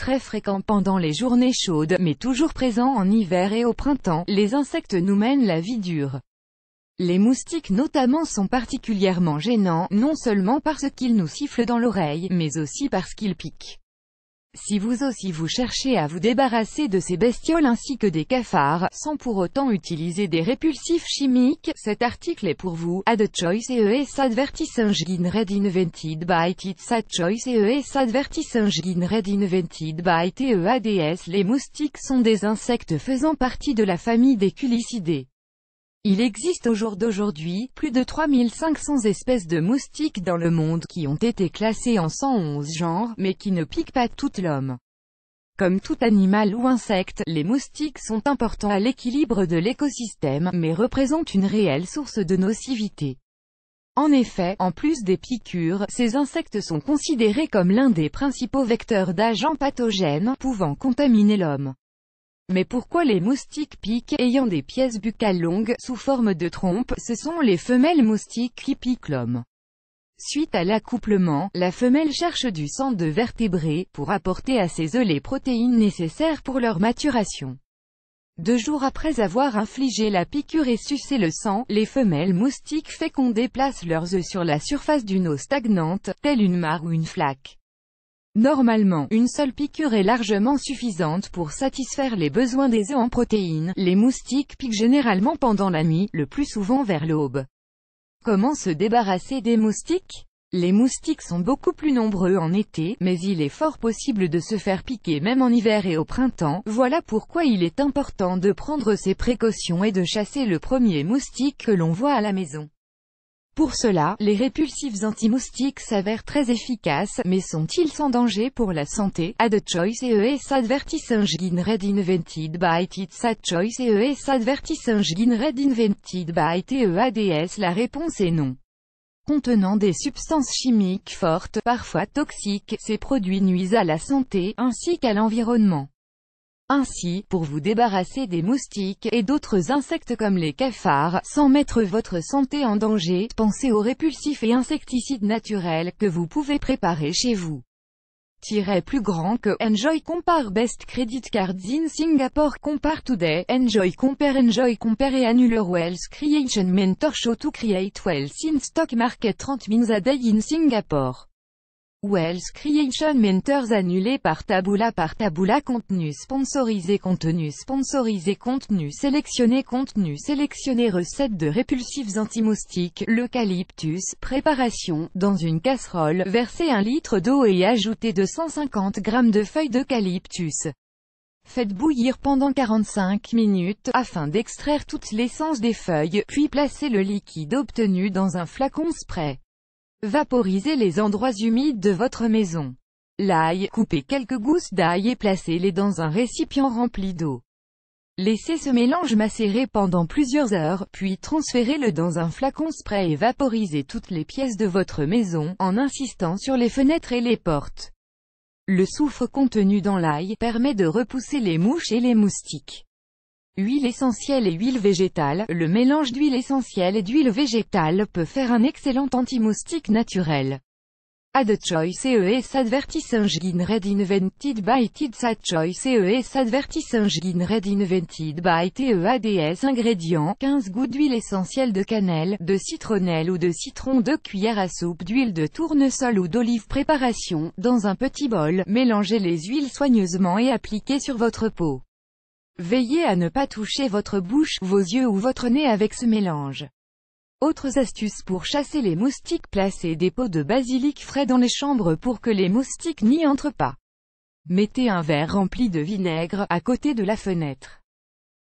très fréquents pendant les journées chaudes, mais toujours présents en hiver et au printemps, les insectes nous mènent la vie dure. Les moustiques notamment sont particulièrement gênants, non seulement parce qu'ils nous sifflent dans l'oreille, mais aussi parce qu'ils piquent. Si vous aussi vous cherchez à vous débarrasser de ces bestioles ainsi que des cafards, sans pour autant utiliser des répulsifs chimiques, cet article est pour vous. Add choice ES advertising red invented by TEADS. Add choice ES advertising red invented by TEADS. Les moustiques sont des insectes faisant partie de la famille des culicidae. Il existe au jour d'aujourd'hui, plus de 3500 espèces de moustiques dans le monde qui ont été classées en 111 genres, mais qui ne piquent pas toutes l'homme. Comme tout animal ou insecte, les moustiques sont importants à l'équilibre de l'écosystème, mais représentent une réelle source de nocivité. En effet, en plus des piqûres, ces insectes sont considérés comme l'un des principaux vecteurs d'agents pathogènes, pouvant contaminer l'homme. Mais pourquoi les moustiques piquent? Ayant des pièces buccales longues, sous forme de trompe, ce sont les femelles moustiques qui piquent l'homme. Suite à l'accouplement, la femelle cherche du sang de vertébrés, pour apporter à ses œufs les protéines nécessaires pour leur maturation. 2 jours après avoir infligé la piqûre et sucé le sang, les femelles moustiques fécondées placent leurs œufs sur la surface d'une eau stagnante, telle une mare ou une flaque. Normalement, une seule piqûre est largement suffisante pour satisfaire les besoins des œufs en protéines. Les moustiques piquent généralement pendant la nuit, le plus souvent vers l'aube. Comment se débarrasser des moustiques? Les moustiques sont beaucoup plus nombreux en été, mais il est fort possible de se faire piquer même en hiver et au printemps. Voilà pourquoi il est important de prendre ces précautions et de chasser le premier moustique que l'on voit à la maison. Pour cela, les répulsifs anti-moustiques s'avèrent très efficaces, mais sont-ils sans danger pour la santé? Add choice ES advertising red invented by TEADS. Add choice ES advertising red invented by TEADS. La réponse est non. Contenant des substances chimiques fortes, parfois toxiques, ces produits nuisent à la santé, ainsi qu'à l'environnement. Ainsi, pour vous débarrasser des moustiques, et d'autres insectes comme les cafards, sans mettre votre santé en danger, pensez aux répulsifs et insecticides naturels, que vous pouvez préparer chez vous. Plus grand que Enjoy Compare Best Credit Cards in Singapore. Compare Today. Enjoy Compare et Annular Wealth Creation Mentor Show to create wealth in stock market 30 minutes a day in Singapore. Wealth Creation Mentors annulé par Taboola. Contenu sponsorisé, contenu sélectionné, recettes de répulsifs anti-moustiques, l'eucalyptus, préparation, dans une casserole, versez 1 litre d'eau et ajoutez 250 g de feuilles d'eucalyptus. Faites bouillir pendant 45 minutes, afin d'extraire toute l'essence des feuilles, puis placez le liquide obtenu dans un flacon spray. Vaporisez les endroits humides de votre maison. L'ail, coupez quelques gousses d'ail et placez-les dans un récipient rempli d'eau. Laissez ce mélange macérer pendant plusieurs heures, puis transférez-le dans un flacon spray et vaporisez toutes les pièces de votre maison, en insistant sur les fenêtres et les portes. Le soufre contenu dans l'ail permet de repousser les mouches et les moustiques. Huile essentielle et huile végétale. Le mélange d'huile essentielle et d'huile végétale peut faire un excellent anti-moustique naturel. Add choice ES advertising red invented by TEADS. Add choice ES advertising red invented by TEADS. Ingrédients: 15 gouttes d'huile essentielle de cannelle, de citronnelle ou de citron, 2 cuillères à soupe d'huile de tournesol ou d'olive. Préparation: dans un petit bol, mélangez les huiles soigneusement et appliquez sur votre peau. Veillez à ne pas toucher votre bouche, vos yeux ou votre nez avec ce mélange. Autres astuces pour chasser les moustiques: placez des pots de basilic frais dans les chambres pour que les moustiques n'y entrent pas. Mettez un verre rempli de vinaigre à côté de la fenêtre.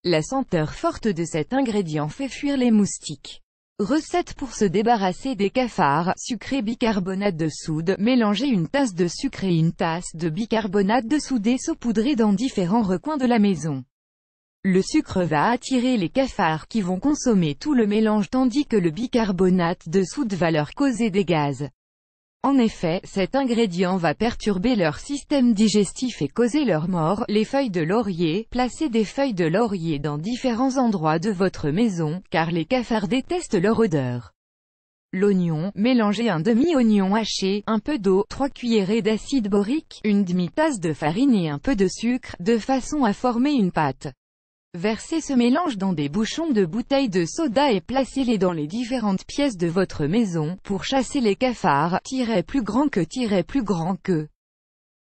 La senteur forte de cet ingrédient fait fuir les moustiques. Recette pour se débarrasser des cafards: sucré bicarbonate de soude. Mélangez une tasse de sucre et une tasse de bicarbonate de soude saupoudré dans différents recoins de la maison. Le sucre va attirer les cafards qui vont consommer tout le mélange tandis que le bicarbonate de soude va leur causer des gaz. En effet, cet ingrédient va perturber leur système digestif et causer leur mort. Les feuilles de laurier. Placez des feuilles de laurier dans différents endroits de votre maison, car les cafards détestent leur odeur. L'oignon, mélangez un demi-oignon haché, un peu d'eau, 3 cuillerées d'acide borique, une demi-tasse de farine et un peu de sucre, de façon à former une pâte. Versez ce mélange dans des bouchons de bouteilles de soda et placez-les dans les différentes pièces de votre maison, pour chasser les cafards, plus grand que.